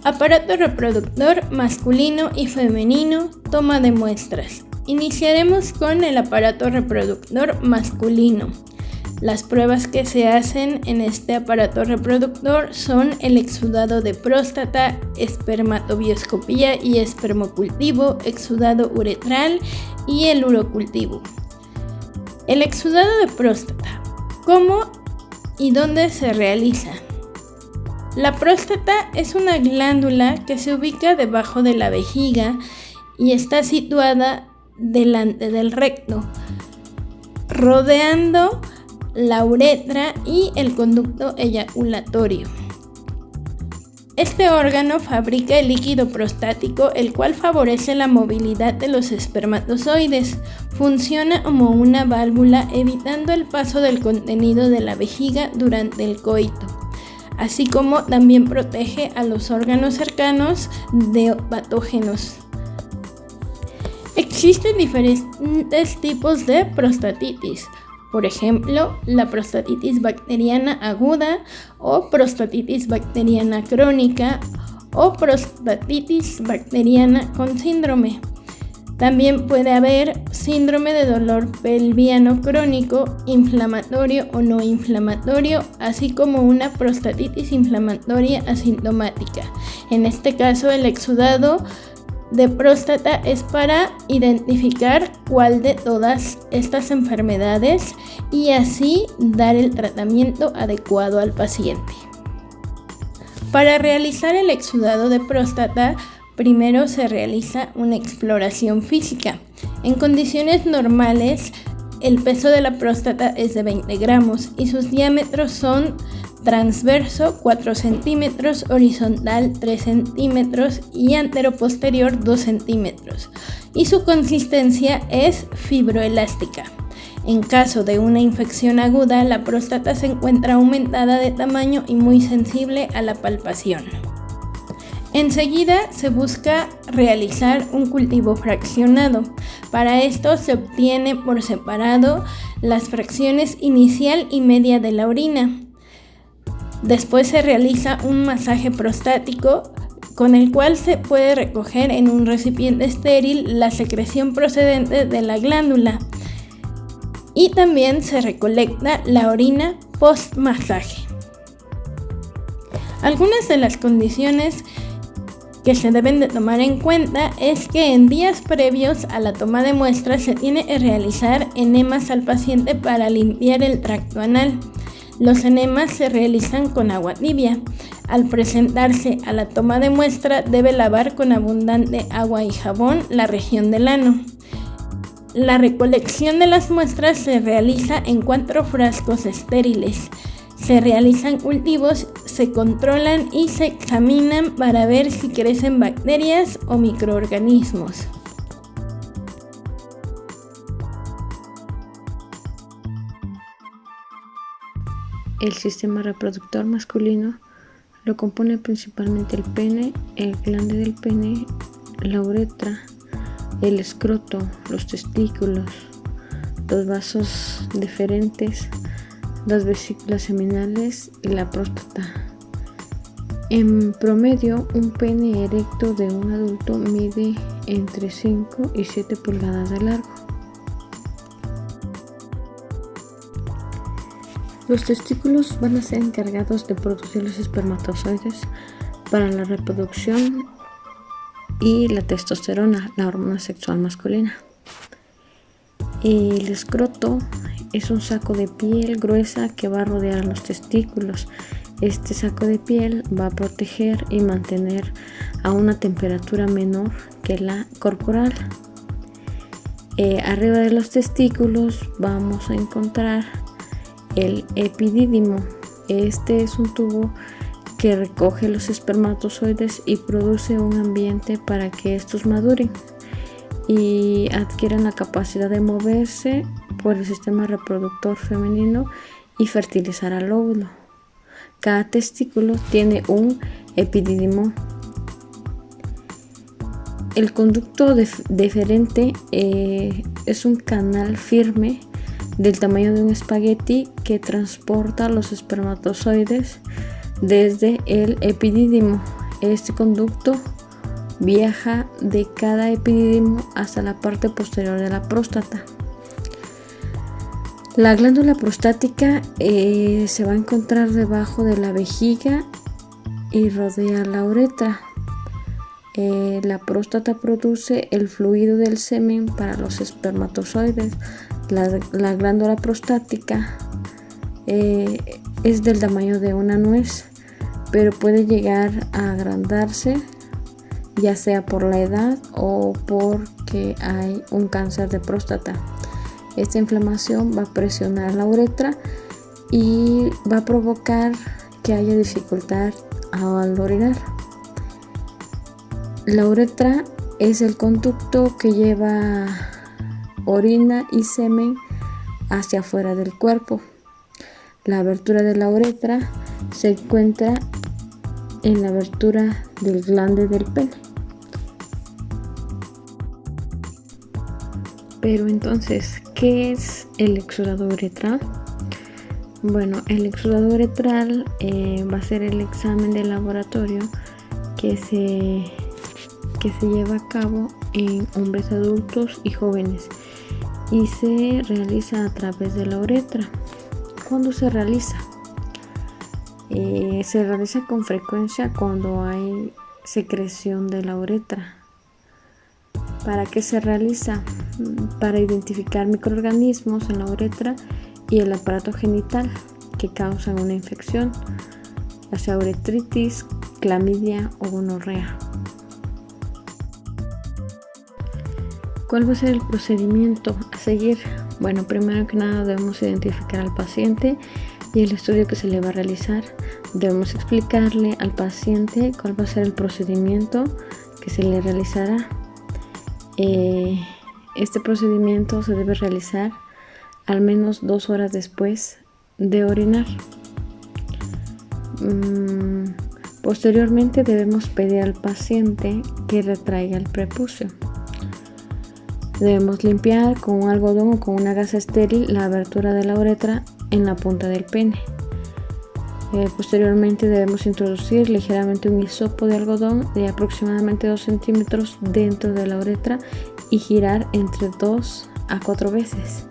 Aparato reproductor masculino y femenino, toma de muestras. Iniciaremos con el aparato reproductor masculino. Las pruebas que se hacen en este aparato reproductor son el exudado de próstata, espermatobioscopía y espermocultivo, exudado uretral y el urocultivo. El exudado de próstata. ¿Cómo y dónde se realiza? La próstata es una glándula que se ubica debajo de la vejiga y está situada delante del recto, rodeando la uretra y el conducto eyaculatorio. Este órgano fabrica el líquido prostático, el cual favorece la movilidad de los espermatozoides. Funciona como una válvula, evitando el paso del contenido de la vejiga durante el coito, así como también protege a los órganos cercanos de patógenos. Existen diferentes tipos de prostatitis. Por ejemplo, la prostatitis bacteriana aguda o prostatitis bacteriana crónica o prostatitis bacteriana con síndrome. También puede haber síndrome de dolor pelviano crónico, inflamatorio o no inflamatorio, así como una prostatitis inflamatoria asintomática. En este caso, el exudado de próstata es para identificar cuál de todas estas enfermedades y así dar el tratamiento adecuado al paciente. Para realizar el exudado de próstata, primero se realiza una exploración física. En condiciones normales, el peso de la próstata es de 20 gramos y sus diámetros son transverso 4 centímetros, horizontal 3 centímetros y anteroposterior 2 centímetros. Y su consistencia es fibroelástica. En caso de una infección aguda, la próstata se encuentra aumentada de tamaño y muy sensible a la palpación. Enseguida se busca realizar un cultivo fraccionado. Para esto se obtiene por separado las fracciones inicial y media de la orina. Después se realiza un masaje prostático con el cual se puede recoger en un recipiente estéril la secreción procedente de la glándula y también se recolecta la orina post-masaje. Algunas de las condiciones que se deben de tomar en cuenta es que en días previos a la toma de muestras se tiene que realizar enemas al paciente para limpiar el tracto anal. Los enemas se realizan con agua tibia. Al presentarse a la toma de muestra debe lavar con abundante agua y jabón la región del ano. La recolección de las muestras se realiza en 4 frascos estériles. Se realizan cultivos, se controlan y se examinan para ver si crecen bacterias o microorganismos. El sistema reproductor masculino lo compone principalmente el pene, el glande del pene, la uretra, el escroto, los testículos, los vasos deferentes, las vesículas seminales y la próstata. En promedio, un pene erecto de un adulto mide entre 5 y 7 pulgadas de largo. Los testículos van a ser encargados de producir los espermatozoides para la reproducción y la testosterona, la hormona sexual masculina. El escroto es un saco de piel gruesa que va a rodear a los testículos. Este saco de piel va a proteger y mantener a una temperatura menor que la corporal. Arriba de los testículos vamos a encontrar el epidídimo. Este es un tubo que recoge los espermatozoides y produce un ambiente para que estos maduren y adquieran la capacidad de moverse por el sistema reproductor femenino y fertilizar al óvulo. Cada testículo tiene un epidídimo. El conducto deferente es un canal firme del tamaño de un espagueti que transporta los espermatozoides desde el epidídimo. Este conducto viaja de cada epidídimo hasta la parte posterior de la próstata. La glándula prostática se va a encontrar debajo de la vejiga y rodea la uretra. La próstata produce el fluido del semen para los espermatozoides. La glándula prostática es del tamaño de una nuez, pero puede llegar a agrandarse, ya sea por la edad o porque hay un cáncer de próstata. Esta inflamación va a presionar la uretra y va a provocar que haya dificultad al orinar. La uretra es el conducto que lleva orina y semen hacia afuera del cuerpo. La abertura de la uretra se encuentra en la abertura del glande del pene. Pero entonces, ¿qué es el exudado uretral? Bueno, el exudado uretral va a ser el examen de laboratorio que se lleva a cabo en hombres adultos y jóvenes y se realiza a través de la uretra. ¿Cuándo se realiza? Se realiza con frecuencia cuando hay secreción de la uretra. ¿Para qué se realiza? Para identificar microorganismos en la uretra y el aparato genital que causan una infección, ya sea uretritis, clamidia o gonorrea. ¿Cuál va a ser el procedimiento a seguir? Bueno, primero que nada debemos identificar al paciente y el estudio que se le va a realizar. Debemos explicarle al paciente cuál va a ser el procedimiento que se le realizará. Este procedimiento se debe realizar al menos 2 horas después de orinar. Posteriormente debemos pedir al paciente que retraiga el prepucio. Debemos limpiar con un algodón o con una gasa estéril la abertura de la uretra en la punta del pene. Posteriormente debemos introducir ligeramente un hisopo de algodón de aproximadamente 2 centímetros dentro de la uretra y girar entre 2 a 4 veces.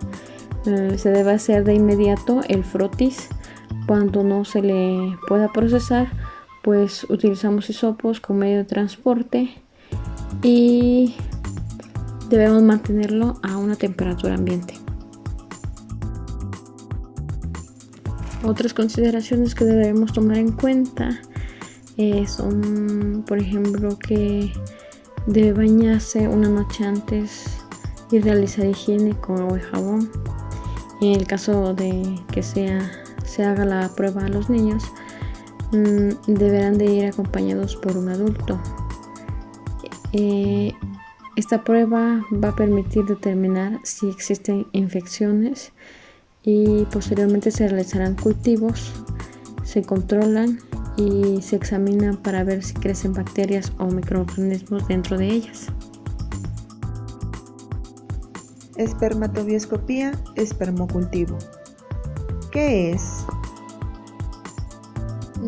Se debe hacer de inmediato el frotis. Cuando no se le pueda procesar, pues utilizamos hisopos como medio de transporte y debemos mantenerlo a una temperatura ambiente. Otras consideraciones que debemos tomar en cuenta son, por ejemplo, que debe bañarse una noche antes y realizar higiene con agua y jabón. En el caso de que se haga la prueba a los niños, deberán de ir acompañados por un adulto. Esta prueba va a permitir determinar si existen infecciones y posteriormente se realizarán cultivos, se controlan y se examinan para ver si crecen bacterias o microorganismos dentro de ellas. Espermatobioscopía, espermocultivo. ¿Qué es?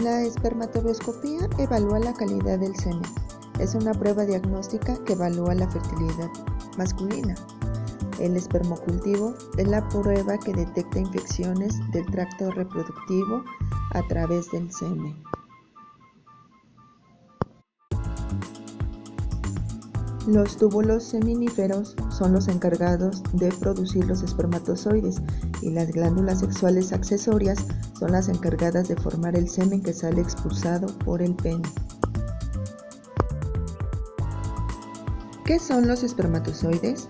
La espermatobioscopía evalúa la calidad del semen. Es una prueba diagnóstica que evalúa la fertilidad masculina. El espermocultivo es la prueba que detecta infecciones del tracto reproductivo a través del semen. Los túbulos seminíferos son los encargados de producir los espermatozoides y las glándulas sexuales accesorias son las encargadas de formar el semen que sale expulsado por el pene. ¿Qué son los espermatozoides?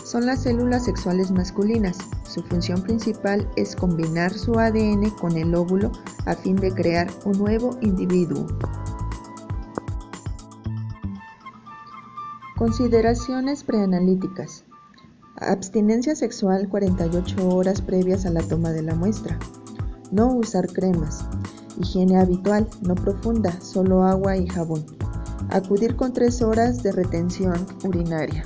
Son las células sexuales masculinas. Su función principal es combinar su ADN con el óvulo a fin de crear un nuevo individuo. Consideraciones preanalíticas. Abstinencia sexual 48 horas previas a la toma de la muestra. No usar cremas. Higiene habitual, no profunda, solo agua y jabón. Acudir con 3 horas de retención urinaria.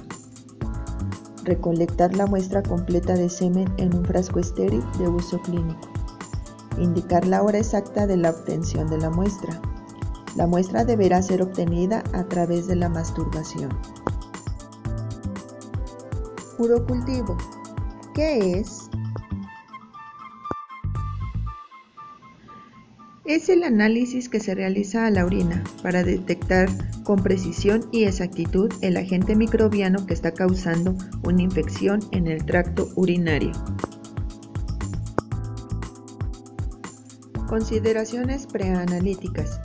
Recolectar la muestra completa de semen en un frasco estéril de uso clínico. Indicar la hora exacta de la obtención de la muestra. La muestra deberá ser obtenida a través de la masturbación. Urocultivo. ¿Qué es? Es el análisis que se realiza a la orina para detectar con precisión y exactitud el agente microbiano que está causando una infección en el tracto urinario. Consideraciones preanalíticas.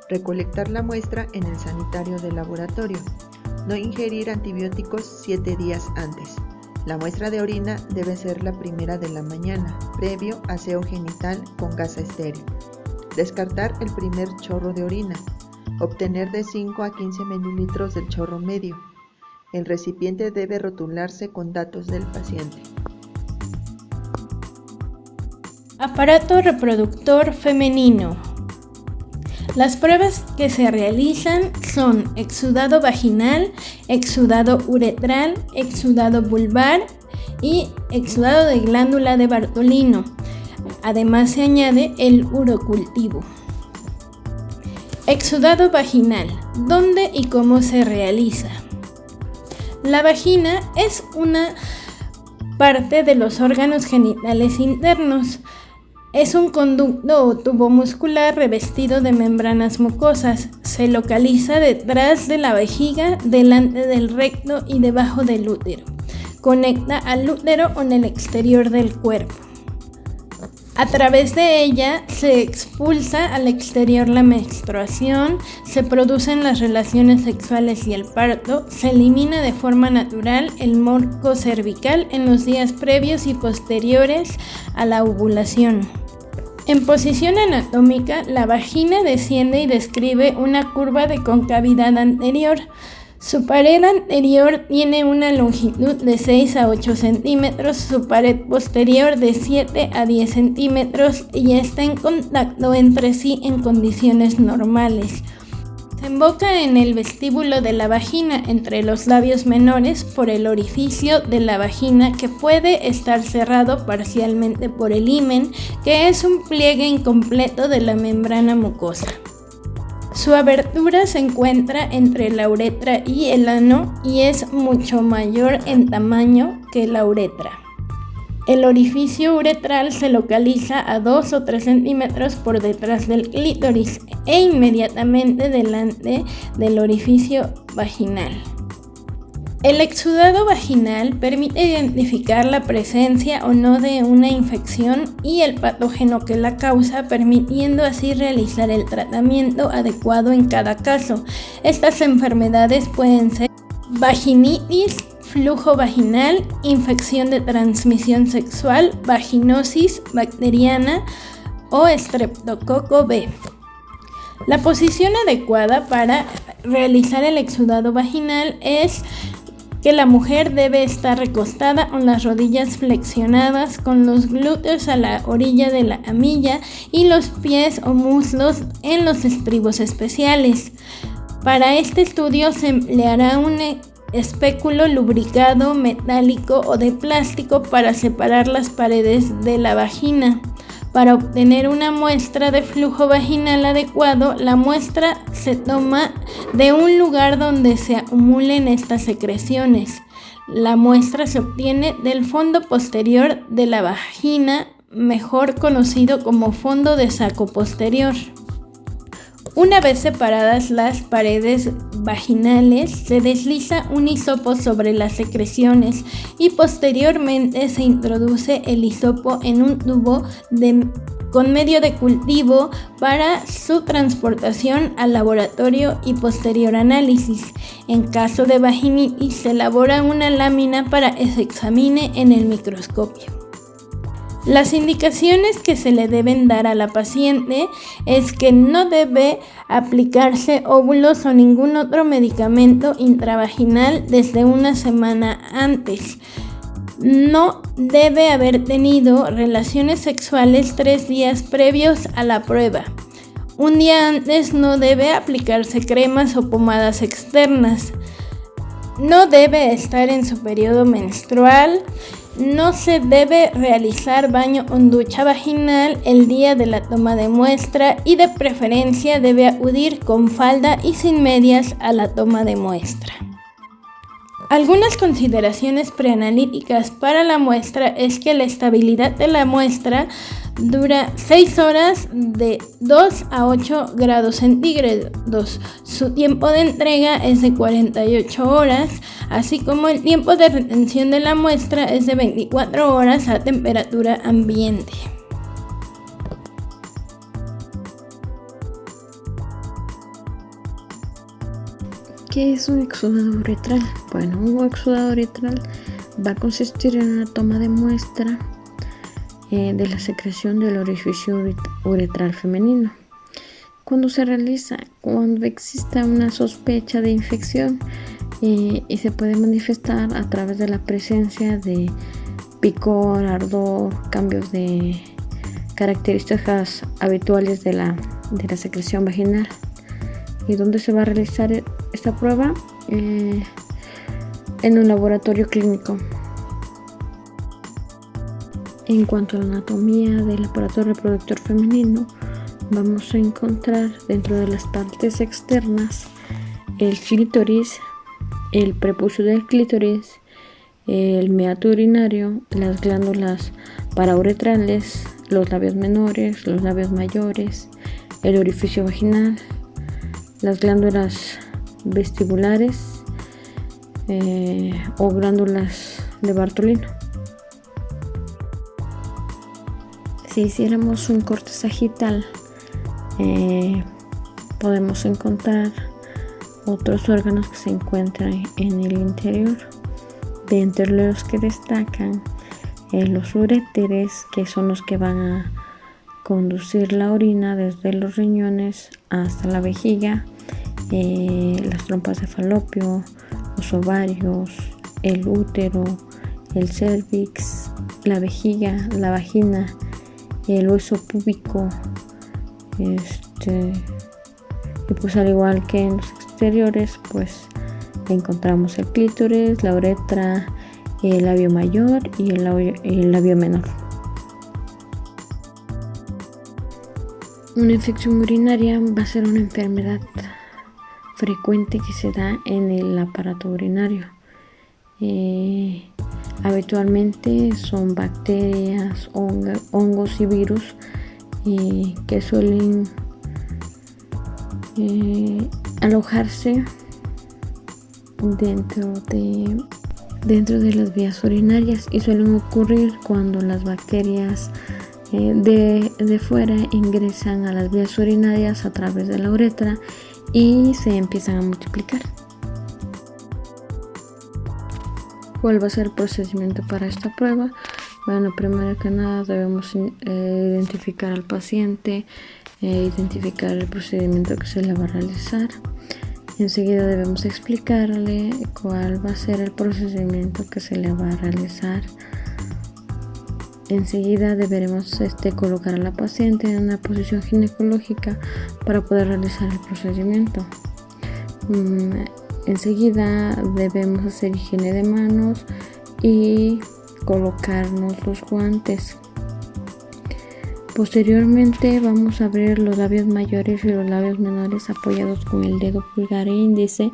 Recolectar la muestra en el sanitario del laboratorio. No ingerir antibióticos 7 días antes. La muestra de orina debe ser la primera de la mañana, previo aseo genital con gasa estéril. Descartar el primer chorro de orina. Obtener de 5 a 15 mililitros del chorro medio. El recipiente debe rotularse con datos del paciente. Aparato reproductor femenino. Las pruebas que se realizan son exudado vaginal, exudado uretral, exudado vulvar y exudado de glándula de Bartolino. Además se añade el urocultivo. Exudado vaginal. ¿Dónde y cómo se realiza? La vagina es una parte de los órganos genitales internos. Es un conducto o tubo muscular revestido de membranas mucosas. Se localiza detrás de la vejiga, delante del recto y debajo del útero. Conecta al útero con el exterior del cuerpo. A través de ella se expulsa al exterior la menstruación, se producen las relaciones sexuales y el parto, se elimina de forma natural el moco cervical en los días previos y posteriores a la ovulación. En posición anatómica, la vagina desciende y describe una curva de concavidad anterior. Su pared anterior tiene una longitud de 6 a 8 centímetros, su pared posterior de 7 a 10 centímetros y está en contacto entre sí en condiciones normales. Se emboca en el vestíbulo de la vagina entre los labios menores por el orificio de la vagina que puede estar cerrado parcialmente por el himen, que es un pliegue incompleto de la membrana mucosa. Su abertura se encuentra entre la uretra y el ano y es mucho mayor en tamaño que la uretra. El orificio uretral se localiza a 2 o 3 centímetros por detrás del clítoris e inmediatamente delante del orificio vaginal. El exudado vaginal permite identificar la presencia o no de una infección y el patógeno que la causa, permitiendo así realizar el tratamiento adecuado en cada caso. Estas enfermedades pueden ser vaginitis, flujo vaginal, infección de transmisión sexual, vaginosis bacteriana o estreptococo B. La posición adecuada para realizar el exudado vaginal es que la mujer debe estar recostada con las rodillas flexionadas, con los glúteos a la orilla de la camilla y los pies o muslos en los estribos especiales. Para este estudio se empleará un espéculo lubricado, metálico o de plástico para separar las paredes de la vagina. Para obtener una muestra de flujo vaginal adecuado, la muestra se toma de un lugar donde se acumulen estas secreciones. La muestra se obtiene del fondo posterior de la vagina, mejor conocido como fondo de saco posterior. Una vez separadas las paredes vaginales, se desliza un hisopo sobre las secreciones y posteriormente se introduce el hisopo en un tubo con medio de cultivo para su transportación al laboratorio y posterior análisis. En caso de vaginitis, se elabora una lámina para que se examine en el microscopio. Las indicaciones que se le deben dar a la paciente es que no debe aplicarse óvulos o ningún otro medicamento intravaginal desde una semana antes. No debe haber tenido relaciones sexuales 3 días previos a la prueba. Un día antes no debe aplicarse cremas o pomadas externas. No debe estar en su periodo menstrual No se debe realizar baño o ducha vaginal el día de la toma de muestra y de preferencia debe acudir con falda y sin medias a la toma de muestra. Algunas consideraciones preanalíticas para la muestra es que la estabilidad de la muestra dura 6 horas de 2 a 8 grados centígrados. Su tiempo de entrega es de 48 horas, así como el tiempo de retención de la muestra es de 24 horas a temperatura ambiente. ¿Qué es un exudado uretral? Bueno, un exudado uretral va a consistir en una toma de muestra de la secreción del orificio uretral femenino. Cuando se realiza, cuando exista una sospecha de infección y se puede manifestar a través de la presencia de picor, ardor, cambios de características habituales de la secreción vaginal. ¿Y dónde se va a realizar esta prueba? En un laboratorio clínico. En cuanto a la anatomía del aparato reproductor femenino, vamos a encontrar dentro de las partes externas el clítoris, el prepucio del clítoris, el meato urinario, las glándulas parauretrales, los labios menores, los labios mayores, el orificio vaginal, las glándulas vestibulares o glándulas de Bartolino. Si hiciéramos un corte sagital, podemos encontrar otros órganos que se encuentran en el interior, de entre los que destacan los uréteres, que son los que van a conducir la orina desde los riñones hasta la vejiga, las trompas de falopio, los ovarios, el útero, el cérvix, la vejiga, la vagina, el hueso púbico, y pues al igual que en los exteriores, pues encontramos el clítoris, la uretra, el labio mayor y el labio menor. Una infección urinaria va a ser una enfermedad frecuente que se da en el aparato urinario. Habitualmente son bacterias, hongos y virus que suelen alojarse dentro de las vías urinarias y suelen ocurrir cuando las bacterias de fuera ingresan a las vías urinarias a través de la uretra y se empiezan a multiplicar. ¿Cuál va a ser el procedimiento para esta prueba? Bueno, primero que nada debemos identificar al paciente, identificar el procedimiento que se le va a realizar. Enseguida debemos explicarle cuál va a ser el procedimiento que se le va a realizar. Enseguida deberemos colocar a la paciente en una posición ginecológica para poder realizar el procedimiento. Enseguida debemos hacer higiene de manos y colocarnos los guantes. Posteriormente vamos a abrir los labios mayores y los labios menores apoyados con el dedo pulgar e índice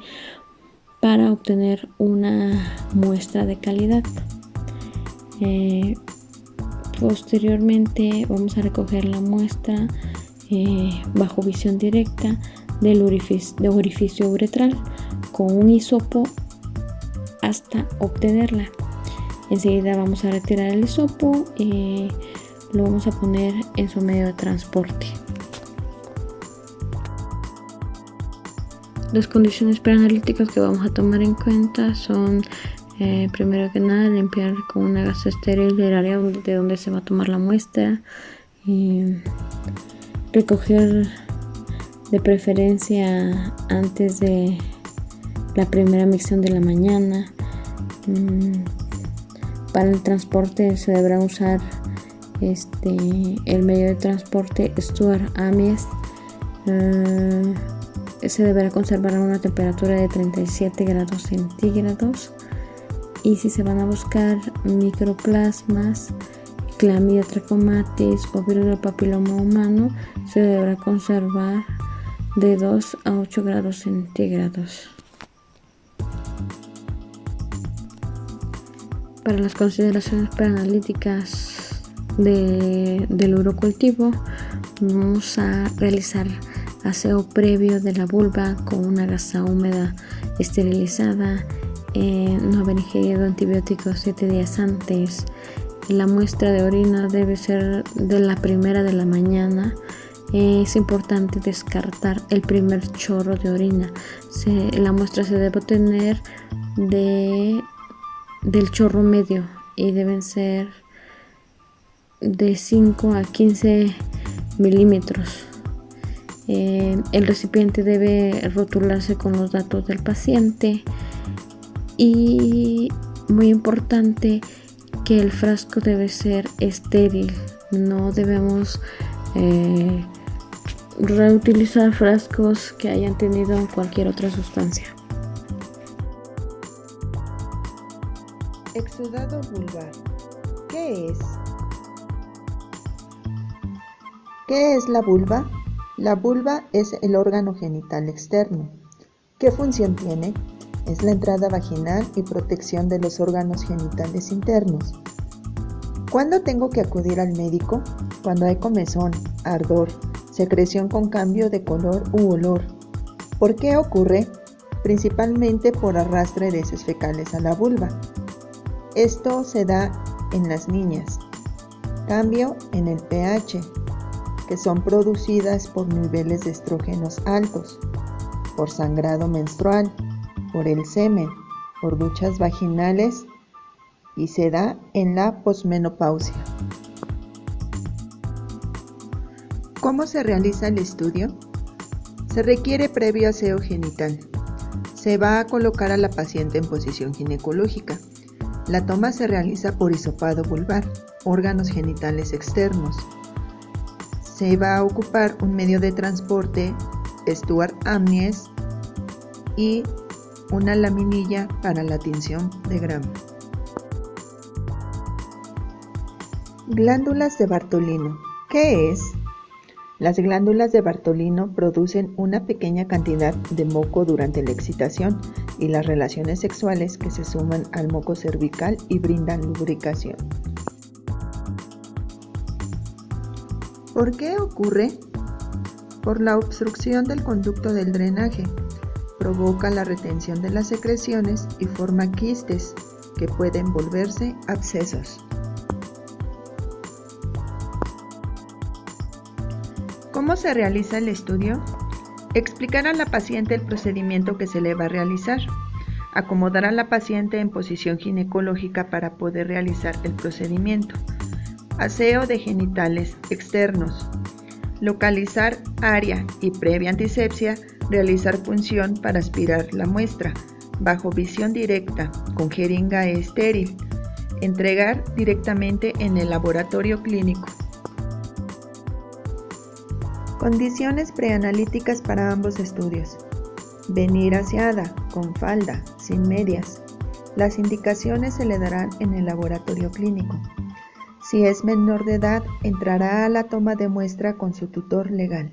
para obtener una muestra de calidad. Posteriormente vamos a recoger la muestra bajo visión directa del orificio uretral con un hisopo hasta obtenerla. Enseguida vamos a retirar el hisopo y lo vamos a poner en su medio de transporte. Las condiciones preanalíticas que vamos a tomar en cuenta son primero que nada limpiar con una gasa estéril el área de donde se va a tomar la muestra y recoger de preferencia antes de la primera micción de la mañana. Para el transporte se deberá usar el medio de transporte Stuart Amies. Se deberá conservar a una temperatura de 37 grados centígrados y si se van a buscar microplasmas, Chlamydia trachomatis o virus del papiloma humano, se deberá conservar de 2 a 8 grados centígrados. Para las consideraciones preanalíticas del urocultivo, vamos a realizar aseo previo de la vulva con una gasa húmeda esterilizada, no haber ingerido antibióticos 7 días antes. La muestra de orina debe ser de la primera de la mañana. Es importante descartar el primer chorro de orina. La muestra se debe obtener del chorro medio y deben ser de 5 a 15 milímetros. El recipiente debe rotularse con los datos del paciente y, muy importante, que el frasco debe ser estéril. No debemos reutilizar frascos que hayan tenido cualquier otra sustancia. Exudado vulvar. ¿Qué es? ¿Qué es la vulva? La vulva es el órgano genital externo. ¿Qué función tiene? Es la entrada vaginal y protección de los órganos genitales internos. ¿Cuándo tengo que acudir al médico? Cuando hay comezón, ardor, secreción con cambio de color u olor. ¿Por qué ocurre? Principalmente por arrastre de heces fecales a la vulva. Esto se da en las niñas. Cambio en el pH, que son producidas por niveles de estrógenos altos, por sangrado menstrual, por el semen, por duchas vaginales y se da en la posmenopausia. ¿Cómo se realiza el estudio? Se requiere previo aseo genital. Se va a colocar a la paciente en posición ginecológica. La toma se realiza por hisopado vulvar, órganos genitales externos. Se va a ocupar un medio de transporte, Stuart-Amnies y una laminilla para la tinción de gramo. Glándulas de Bartolino. ¿Qué es? Las glándulas de Bartolino producen una pequeña cantidad de moco durante la excitación y las relaciones sexuales que se suman al moco cervical y brindan lubricación. ¿Por qué ocurre? Por la obstrucción del conducto del drenaje. Provoca la retención de las secreciones y forma quistes que pueden volverse abscesos. ¿Cómo se realiza el estudio? Explicar a la paciente el procedimiento que se le va a realizar. Acomodar a la paciente en posición ginecológica para poder realizar el procedimiento. Aseo de genitales externos. Localizar área y previa antisepsia, realizar punción para aspirar la muestra, bajo visión directa, con jeringa estéril. Entregar directamente en el laboratorio clínico. Condiciones preanalíticas para ambos estudios. Venir aseada, con falda, sin medias. Las indicaciones se le darán en el laboratorio clínico. Si es menor de edad, entrará a la toma de muestra con su tutor legal.